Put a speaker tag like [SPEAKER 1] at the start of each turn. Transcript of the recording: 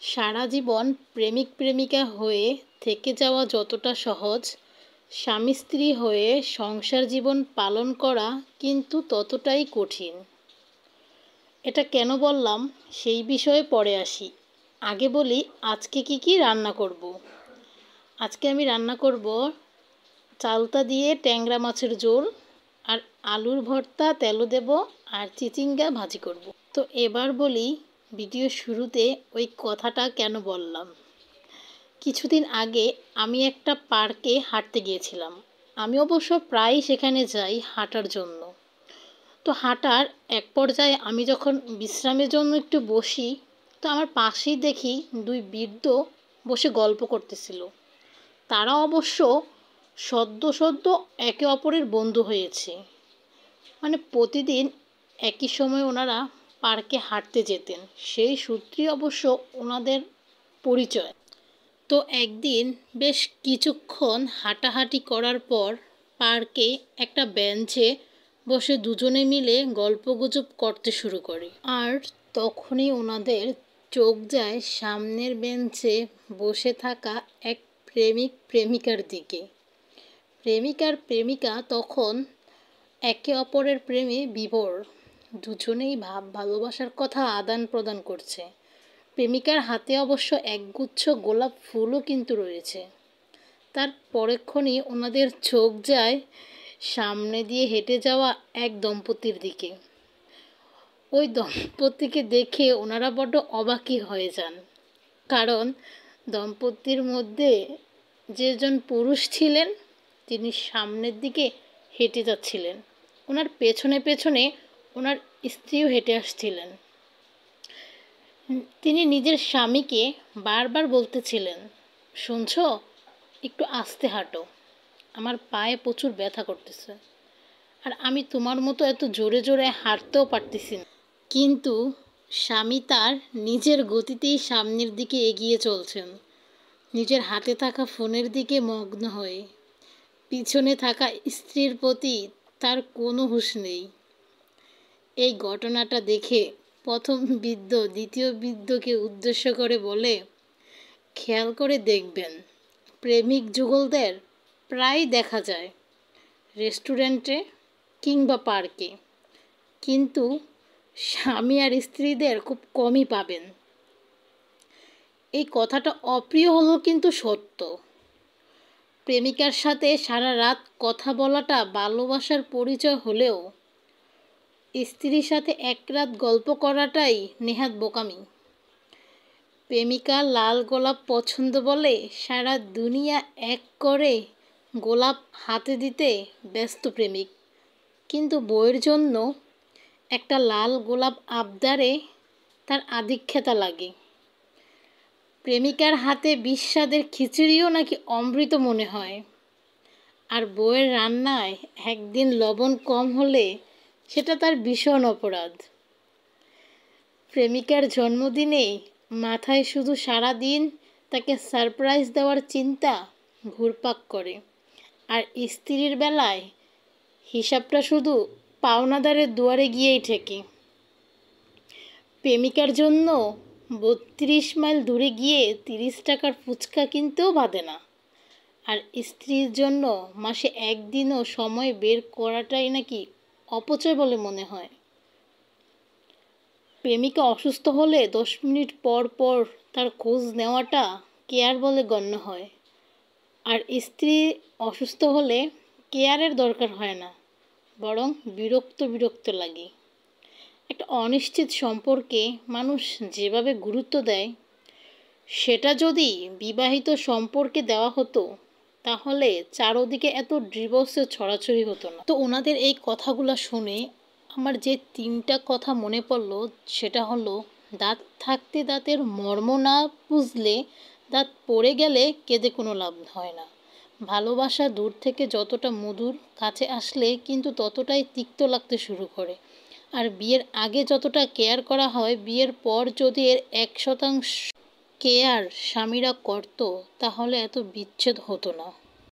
[SPEAKER 1] সারা জীবন প্রেমিক প্রেমিকা হয়ে থেকে যাওয়া যতটা সহজ, স্বামী স্ত্রী হয়ে সংসার জীবন পালন করা কিন্তু ততটাই কঠিন। এটা কেন বললাম সেই বিষয়ে পরে আসি। আগে বলি আজকে কি রান্না করব। আজকে আমি রান্না করব চালতা দিয়ে ট্যাংরা মাছের ঝোল, আর আলুর ভর্তা তেলও দেব, আর চিচিঙ্গা ভাজি করব। তো এবার বলি ভিডিও শুরুতে ওই কথাটা কেন বললাম। কিছুদিন আগে আমি একটা পার্কে হাঁটতে গিয়েছিলাম। আমি অবশ্য প্রায়ই সেখানে যাই হাঁটার জন্য। তো হাঁটার এক পর্যায়ে আমি যখন বিশ্রামের জন্য একটু বসি, তো আমার পাশেই দেখি দুই বৃদ্ধ বসে গল্প করতেছিল। তারা অবশ্য সদ্য সদ্য একে অপরের বন্ধু হয়েছে। মানে প্রতিদিন একই সময় ওনারা পার্কে হাঁটতে যেতেন, সেই সূত্রেই অবশ্য ওনাদের পরিচয়। তো একদিন বেশ কিছুক্ষণ হাঁটাহাঁটি করার পর পার্কে একটা বেঞ্চে বসে দুজনে মিলে গল্পগুজব করতে শুরু করে। আর তখনই ওনাদের চোখ যায় সামনের বেঞ্চে বসে থাকা এক প্রেমিক প্রেমিকার দিকে। প্রেমিকার প্রেমিকা তখন একে অপরের প্রেমে বিভোর। দুজনেই ভালোবাসার কথা আদান প্রদান করছে। প্রেমিকার হাতে অবশ্য একগুচ্ছ গোলাপ ফুলও কিন্তু রয়েছে। তার পরেক্ষণই ওনাদের চোখ যায় সামনে দিয়ে হেঁটে যাওয়া এক দম্পতির দিকে। ওই দম্পতিকে দেখে ওনারা বড্ড অবাকই হয়ে যান, কারণ দম্পতির মধ্যে যেজন পুরুষ ছিলেন তিনি সামনের দিকে হেঁটে যাচ্ছিলেন, ওনার পেছনে পেছনে ওনার স্ত্রীও হেঁটে আসছিলেন। তিনি নিজের স্বামীকে বারবার বলতেছিলেন, শুনছো, একটু আস্তে হাঁটো, আমার পায়ে প্রচুর ব্যথা করতেছে, আর আমি তোমার মতো এত জোরে জোরে হাঁটতেও পারতেছি না। কিন্তু স্বামী তার নিজের গতিতেই সামনের দিকে এগিয়ে চলছেন, নিজের হাতে থাকা ফোনের দিকে মগ্ন হয়ে। পিছনে থাকা স্ত্রীর প্রতি তার কোনো হুঁশ নেই। এই ঘটনাটা দেখে প্রথম বৃদ্ধ দ্বিতীয় বৃদ্ধকে উদ্দেশ্য করে বলে, খেয়াল করে দেখবেন প্রেমিক যুগলদের প্রায় দেখা যায় রেস্টুরেন্টে কিংবা পার্কে, কিন্তু স্বামী আর স্ত্রীদের খুব কমই পাবেন। এই কথাটা অপ্রিয় হলেও কিন্তু সত্য। প্রেমিকার সাথে সারা রাত কথা বলাটা ভালোবাসার পরিচয় হলেও স্ত্রীর সাথে এক রাত গল্প করাটাই নেহাত বোকামি। প্রেমিকা লাল গোলাপ পছন্দ বলে সারা দুনিয়া এক করে গোলাপ হাতে দিতে ব্যস্ত প্রেমিক, কিন্তু বউয়ের জন্য একটা লাল গোলাপ আবদারে তার আধিক্যতা লাগে। প্রেমিকার হাতে বিস্বাদের খিচুড়িও নাকি অমৃত মনে হয়, আর বউয়ের রান্নায় একদিন লবণ কম হলে সেটা তার ভীষণ অপরাধ। প্রেমিকার জন্মদিনে মাথায় শুধু সারা দিন তাকে সারপ্রাইজ দেওয়ার চিন্তা ঘুরপাক করে, আর স্ত্রীর বেলায় হিসাবটা শুধু পাওনাদারের দুয়ারে গিয়েই ঠেকে। প্রেমিকার জন্য ৩২ মাইল দূরে গিয়ে ৩০ টাকার ফুচকা কিনতেও বাধে না, আর স্ত্রীর জন্য মাসে একদিনও সময় বের করাটাই নাকি অপচয় বলে মনে হয়। প্রেমিকা অসুস্থ হলে 10 মিনিট পর পর তার খোঁজ নেওয়াটা কেয়ার বলে গণ্য হয়, আর স্ত্রী অসুস্থ হলে কেয়ারের দরকার হয় না, বরং বিরক্ত বিরক্ত লাগে। একটা অনিশ্চিত সম্পর্কে মানুষ যেভাবে গুরুত্ব দেয়, সেটা যদি বিবাহিত সম্পর্কে দেওয়া হতো তাহলে চারদিকে এত ডিভোর্সের ছড়াছড়ি হতো না। তো ওনাদের এই কথাগুলো শুনে আমার যে 3টা কথা মনে পড়লো, সেটা হলো, দাঁত থাকতে দাঁতের মর্ম না বুঝলে দাঁত পড়ে গেলে কেঁদে কোনো লাভ হয় না। ভালোবাসা দূর থেকে যতটা মধুর, কাছে আসলে কিন্তু ততটাই তিক্ত লাগতে শুরু করে। আর বিয়ের আগে যতটা কেয়ার করা হয়, বিয়ের পর যদি এর 1% কেয়ার স্বামীরা করতো তাহলে এত বিচ্ছেদ হতো না।